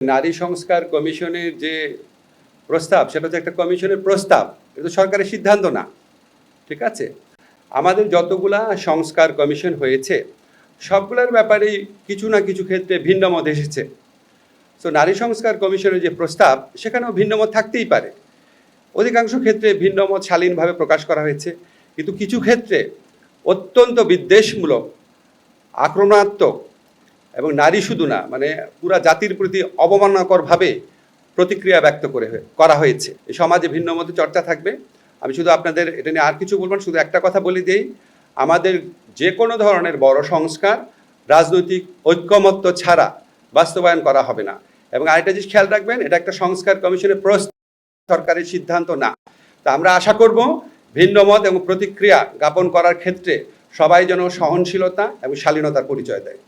নারী সংস্কার কমিশনের যে প্রস্তাব সেটা হচ্ছে একটা কমিশনের প্রস্তাব, এটা তো সরকারের সিদ্ধান্ত না। ঠিক আছে, আমাদের যতগুলা সংস্কার কমিশন হয়েছে সবগুলোর ব্যাপারেই কিছু না কিছু ক্ষেত্রে ভিন্নমত এসেছে। তো নারী সংস্কার কমিশনের যে প্রস্তাব সেখানেও ভিন্নমত থাকতেই পারে। অধিকাংশ ক্ষেত্রে ভিন্নমত শালীনভাবে প্রকাশ করা হয়েছে, কিন্তু কিছু ক্ষেত্রে অত্যন্ত বিদ্বেষমূলক, আক্রমণাত্মক এবং নারী শুধু না, মানে পুরা জাতির প্রতি অবমাননাকরভাবে প্রতিক্রিয়া ব্যক্ত করা হয়েছে। এই সমাজে ভিন্ন মতে চর্চা থাকবে। আমি শুধু আপনাদের এটা নিয়ে আর কিছু বলবো না, শুধু একটা কথা বলে দিই, আমাদের যে কোনো ধরনের বড় সংস্কার রাজনৈতিক ঐক্যমত্য ছাড়া বাস্তবায়ন করা হবে না। এবং আরেকটা জিনিস খেয়াল রাখবেন, এটা একটা সংস্কার কমিশনের প্রস্তাব, সরকারের সিদ্ধান্ত না। তা আমরা আশা করব ভিন্নমত এবং প্রতিক্রিয়া জ্ঞাপন করার ক্ষেত্রে সবাই যেন সহনশীলতা এবং শালীনতার পরিচয় দেয়।